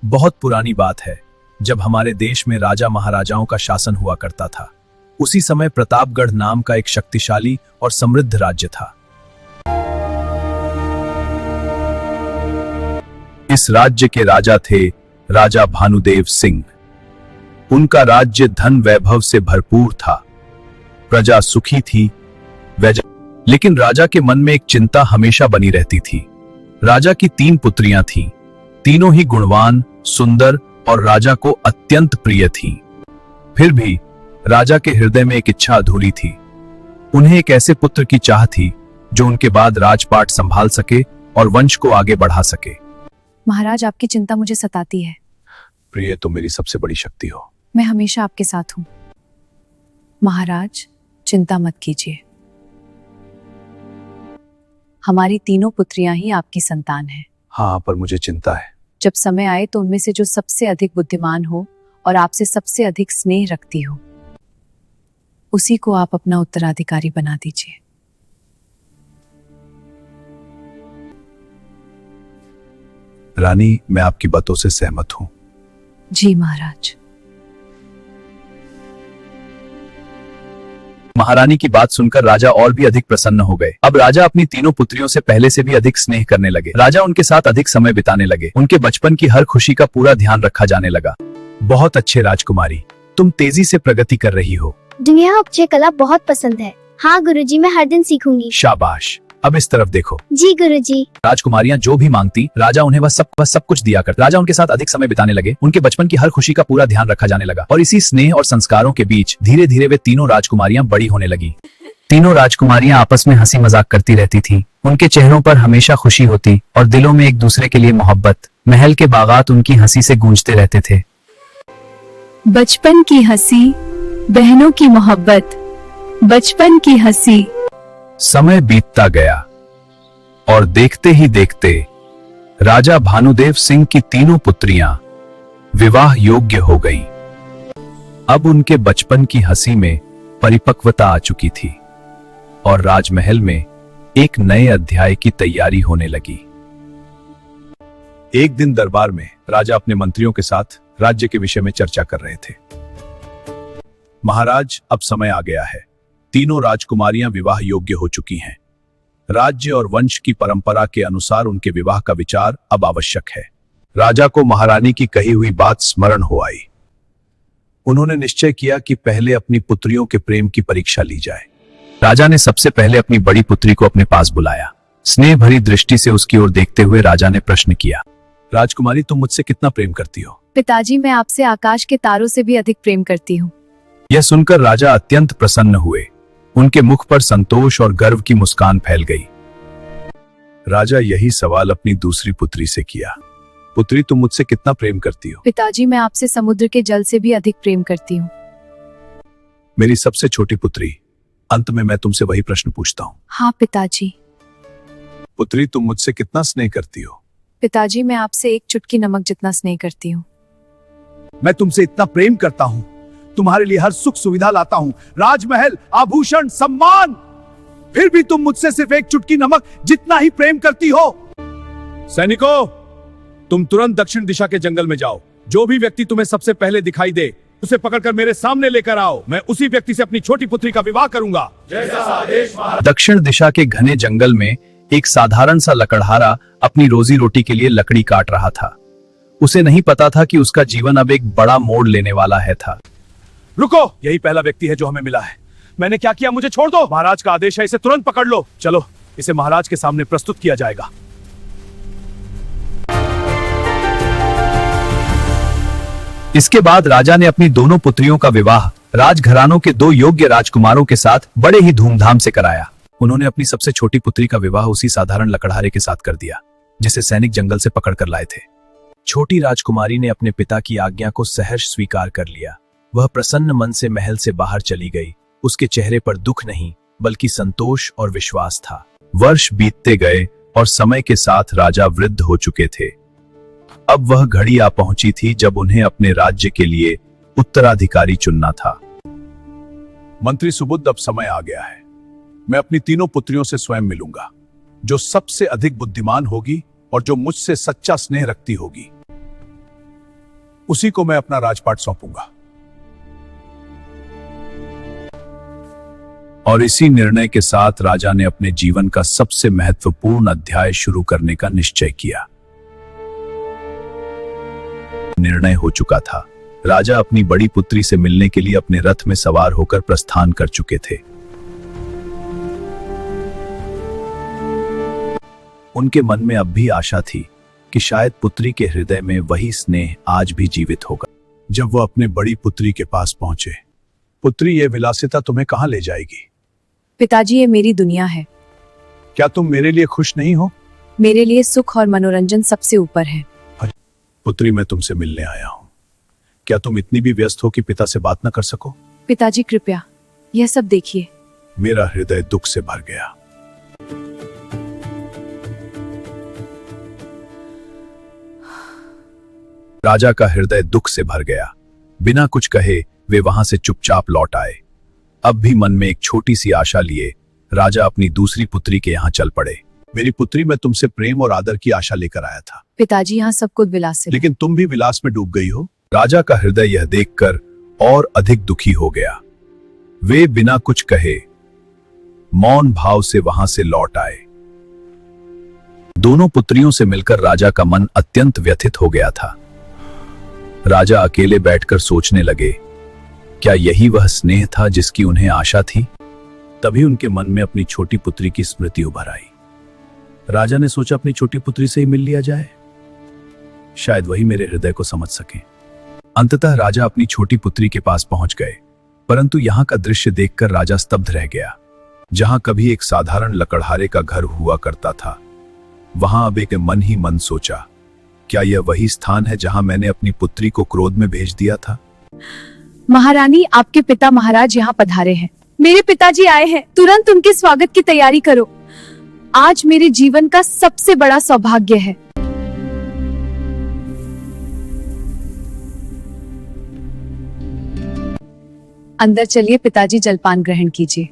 बहुत पुरानी बात है, जब हमारे देश में राजा महाराजाओं का शासन हुआ करता था। उसी समय प्रतापगढ़ नाम का एक शक्तिशाली और समृद्ध राज्य था। इस राज्य के राजा थे राजा भानुदेव सिंह। उनका राज्य धन वैभव से भरपूर था, प्रजा सुखी थी। लेकिन राजा के मन में एक चिंता हमेशा बनी रहती थी। राजा की 3 पुत्रियां थीं, तीनों ही गुणवान, सुंदर और राजा को अत्यंत प्रिय थीं। फिर भी राजा के हृदय में एक इच्छा अधूरी थी। उन्हें एक ऐसे पुत्र की चाह थी जो उनके बाद राजपाट संभाल सके और वंश को आगे बढ़ा सके। महाराज, आपकी चिंता मुझे सताती है। प्रिय, तुम मेरी सबसे बड़ी शक्ति हो। मैं हमेशा आपके साथ हूं। महाराज, चिंता मत कीजिए। हमारी तीनों पुत्रियां ही आपकी संतान हैं। हाँ, पर मुझे चिंता है। जब समय आए तो उनमें से जो सबसे अधिक बुद्धिमान हो और आपसे सबसे अधिक स्नेह रखती हो, उसी को आप अपना उत्तराधिकारी बना दीजिए। रानी, मैं आपकी बातों से सहमत हूं। जी महाराज। महारानी की बात सुनकर राजा और भी अधिक प्रसन्न हो गए। अब राजा अपनी तीनों पुत्रियों से पहले से भी अधिक स्नेह करने लगे। राजा उनके साथ अधिक समय बिताने लगे। उनके बचपन की हर खुशी का पूरा ध्यान रखा जाने लगा। बहुत अच्छे राजकुमारी, तुम तेजी से प्रगति कर रही हो। दुनिया मुझे कला बहुत पसंद है। हाँ गुरुजी, मैं हर दिन सीखूंगी। शाबाश। अब इस तरफ देखो। जी गुरुजी। राजकुमारियां जो भी मांगती, राजा उन्हें वह सब कुछ दिया करता। राजा उनके साथ अधिक समय बिताने लगे। उनके बचपन की हर खुशी का पूरा ध्यान रखा जाने लगा। और इसी स्नेह और संस्कारों के बीच धीरे धीरे वे तीनों राजकुमारियां बड़ी होने लगी। तीनों राजकुमारियां आपस में हंसी मजाक करती रहती थीं। उनके चेहरों पर हमेशा खुशी होती और दिलों में एक दूसरे के लिए मोहब्बत। महल के बागात उनकी हंसी से गूंजते रहते थे। बचपन की हंसी, बहनों की मोहब्बत, बचपन की हंसी। समय बीतता गया और देखते ही देखते राजा भानुदेव सिंह की तीनों पुत्रियां विवाह योग्य हो गईं। अब उनके बचपन की हंसी में परिपक्वता आ चुकी थी और राजमहल में एक नए अध्याय की तैयारी होने लगी। एक दिन दरबार में राजा अपने मंत्रियों के साथ राज्य के विषय में चर्चा कर रहे थे। महाराज, अब समय आ गया है। तीनों राजकुमारियां विवाह योग्य हो चुकी हैं। राज्य और वंश की परंपरा के अनुसार उनके विवाह का विचार अब आवश्यक है। राजा को महारानी की कही हुई बात स्मरण हो आई। उन्होंने निश्चय किया कि पहले अपनी पुत्रियों के प्रेम की परीक्षा ली जाए। राजा ने सबसे पहले अपनी बड़ी पुत्री को अपने पास बुलाया। स्नेह भरी दृष्टि से उसकी ओर देखते हुए राजा ने प्रश्न किया, राजकुमारी, तुम मुझसे कितना प्रेम करती हो? पिताजी, मैं आपसे आकाश के तारों से भी अधिक प्रेम करती हूँ। यह सुनकर राजा अत्यंत प्रसन्न हुए। उनके मुख पर संतोष और गर्व की मुस्कान फैल गई। राजा यही सवाल अपनी दूसरी पुत्री से किया। पुत्री, तुम मुझसे कितना प्रेम करती हो? पिताजी, मैं आपसे समुद्र के जल से भी अधिक प्रेम करती हूँ। मेरी सबसे छोटी पुत्री, अंत में मैं तुमसे वही प्रश्न पूछता हूँ। हाँ पिताजी। पुत्री, तुम मुझसे कितना स्नेह करती हो? पिताजी, मैं आपसे एक चुटकी नमक जितना स्नेह करती हूँ। मैं तुमसे इतना प्रेम करता हूँ, तुम्हारे लिए हर सुख सुविधा लाता हूँ, राजमहल, आभूषण, सम्मान, फिर भी तुम मुझसे सिर्फ एक चुटकी नमक जितना ही प्रेम करती हो। सैनिकों, तुम तुरंत दक्षिण दिशा के जंगल में जाओ। जो भी व्यक्ति तुम्हें सबसे पहले दिखाई दे, उसे पकड़कर मेरे सामने लेकर आओ। मैं उसी व्यक्ति से अपनी छोटी पुत्री का विवाह करूंगा। जैसा आदेश महाराज। दक्षिण दिशा के घने जंगल में एक साधारण सा लकड़हारा अपनी रोजी रोटी के लिए लकड़ी काट रहा था। उसे नहीं पता था कि उसका जीवन अब एक बड़ा मोड़ लेने वाला है था। रुको, यही पहला व्यक्ति है जो हमें मिला है। मैंने क्या किया, मुझे छोड़ दो। महाराज का आदेश है, इसे तुरंत पकड़ लो। चलो, इसे महाराज के सामने प्रस्तुत किया जाएगा। इसके बाद राजा ने अपनी दोनों पुत्रियों का विवाह राजघरानों के 2 योग्य राजकुमारों के साथ बड़े ही धूमधाम से कराया। उन्होंने अपनी सबसे छोटी पुत्री का विवाह उसी साधारण लकड़हारे के साथ कर दिया जिसे सैनिक जंगल से पकड़ कर लाए थे। छोटी राजकुमारी ने अपने पिता की आज्ञा को सहर्ष स्वीकार कर लिया। वह प्रसन्न मन से महल से बाहर चली गई। उसके चेहरे पर दुख नहीं बल्कि संतोष और विश्वास था। वर्ष बीतते गए और समय के साथ राजा वृद्ध हो चुके थे। अब वह घड़ी आ पहुंची थी जब उन्हें अपने राज्य के लिए उत्तराधिकारी चुनना था। मंत्री सुबुद्ध, अब समय आ गया है। मैं अपनी तीनों पुत्रियों से स्वयं मिलूंगा। जो सबसे अधिक बुद्धिमान होगी और जो मुझसे सच्चा स्नेह रखती होगी, उसी को मैं अपना राजपाट सौंपूंगा। और इसी निर्णय के साथ राजा ने अपने जीवन का सबसे महत्वपूर्ण अध्याय शुरू करने का निश्चय किया। निर्णय हो चुका था। राजा अपनी बड़ी पुत्री से मिलने के लिए अपने रथ में सवार होकर प्रस्थान कर चुके थे। उनके मन में अब भी आशा थी कि शायद पुत्री के हृदय में वही स्नेह आज भी जीवित होगा। जब वो अपने बड़ी पुत्री के पास पहुंचे, पुत्री, ये विलासिता तुम्हें कहां ले जाएगी? पिताजी, ये मेरी दुनिया है। क्या तुम मेरे लिए खुश नहीं हो? मेरे लिए सुख और मनोरंजन सबसे ऊपर है। पुत्री, मैं तुमसे मिलने आया हूं। क्या तुम इतनी भी व्यस्त हो कि पिता से बात न कर सको? पिताजी कृपया यह सब देखिए। मेरा हृदय दुख से भर गया। राजा का हृदय दुख से भर गया। बिना कुछ कहे वे वहां से चुपचाप लौट आए। अब भी मन में एक छोटी सी आशा लिए राजा अपनी दूसरी पुत्री के यहाँ चल पड़े। मेरी पुत्री, मैं तुमसे प्रेम और आदर की आशा लेकर आया था, पिताजी, यहाँ सब कुछ विलास है। लेकिन तुम भी विलास में डूब गई हो। राजा का हृदय यह देखकर और अधिक दुखी हो गया। वे बिना कुछ कहे मौन भाव से वहां से लौट आए। दोनों पुत्रियों से मिलकर राजा का मन अत्यंत व्यथित हो गया था। राजा अकेले बैठकर सोचने लगे, क्या यही वह स्नेह था जिसकी उन्हें आशा थी? तभी उनके मन में अपनी छोटी पुत्री की स्मृति उभर आई। राजा ने सोचा, अपनी छोटी पुत्री से ही मिल लिया जाए, शायद वही मेरे हृदय को समझ सके। अंततः राजा अपनी छोटी पुत्री के पास पहुंच गए, परंतु यहां का दृश्य देखकर राजा स्तब्ध रह गया। जहां कभी एक साधारण लकड़हारे का घर हुआ करता था, वहां अब एक मन ही मन सोचा, क्या यह वही स्थान है जहां मैंने अपनी पुत्री को क्रोध में भेज दिया था? महारानी, आपके पिता महाराज यहाँ पधारे हैं। मेरे पिताजी आए हैं, तुरंत उनके स्वागत की तैयारी करो। आज मेरे जीवन का सबसे बड़ा सौभाग्य है। अंदर चलिए पिताजी, जलपान ग्रहण कीजिए।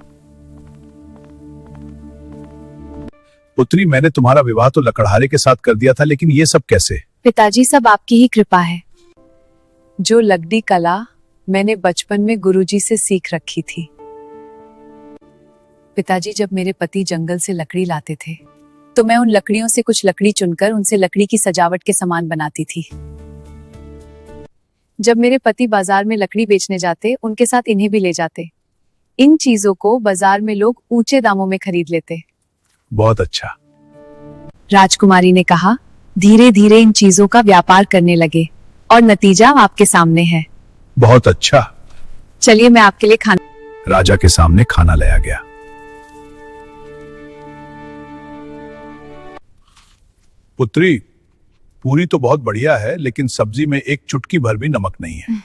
पुत्री, मैंने तुम्हारा विवाह तो लकड़हारे के साथ कर दिया था, लेकिन ये सब कैसे? पिताजी, सब आपकी ही कृपा है। जो लकड़ी कला मैंने बचपन में गुरुजी से सीख रखी थी। पिताजी, जब मेरे पति जंगल से लकड़ी लाते थे तो मैं उन लकड़ियों से कुछ लकड़ी चुनकर उनसे लकड़ी की सजावट के सामान बनाती थी। जब मेरे पति बाजार में लकड़ी बेचने जाते, उनके साथ इन्हें भी ले जाते। इन चीजों को बाजार में लोग ऊंचे दामों में खरीद लेते। बहुत अच्छा। राजकुमारी ने कहा, धीरे धीरे इन चीजों का व्यापार करने लगे और नतीजा आपके सामने है। बहुत अच्छा। चलिए मैं आपके लिए खाना। राजा के सामने खाना लाया गया। पुत्री, पूरी तो बहुत बढ़िया है, लेकिन सब्जी में एक चुटकी भर भी नमक नहीं है।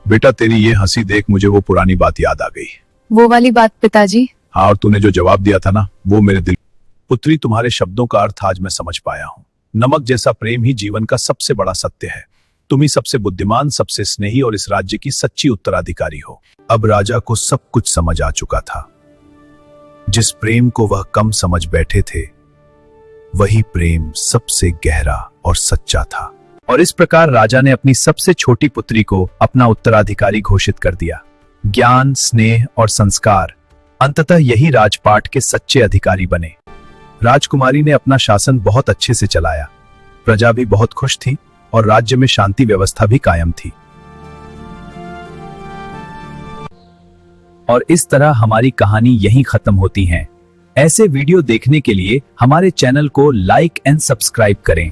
बेटा, तेरी ये हंसी देख मुझे वो पुरानी बात याद आ गई। वो वाली बात पिताजी? हाँ, और तूने जो जवाब दिया था ना, वो मेरे दिल। पुत्री, तुम्हारे शब्दों का अर्थ आज मैं समझ पाया हूँ। नमक जैसा प्रेम ही जीवन का सबसे बड़ा सत्य है। तुम ही सबसे बुद्धिमान, सबसे स्नेही और इस राज्य की सच्ची उत्तराधिकारी हो। अब राजा को सब कुछ समझ आ चुका था। जिस प्रेम को वह कम समझ बैठे थे, वही प्रेम सबसे गहरा और सच्चा था। और इस प्रकार राजा ने अपनी सबसे छोटी पुत्री को अपना उत्तराधिकारी घोषित कर दिया। ज्ञान, स्नेह और संस्कार, अंततः यही राजपाट के सच्चे अधिकारी बने। राजकुमारी ने अपना शासन बहुत अच्छे से चलाया। प्रजा भी बहुत खुश थी और राज्य में शांति व्यवस्था भी कायम थी। और इस तरह हमारी कहानी यहीं खत्म होती है। ऐसे वीडियो देखने के लिए हमारे चैनल को लाइक एंड सब्सक्राइब करें।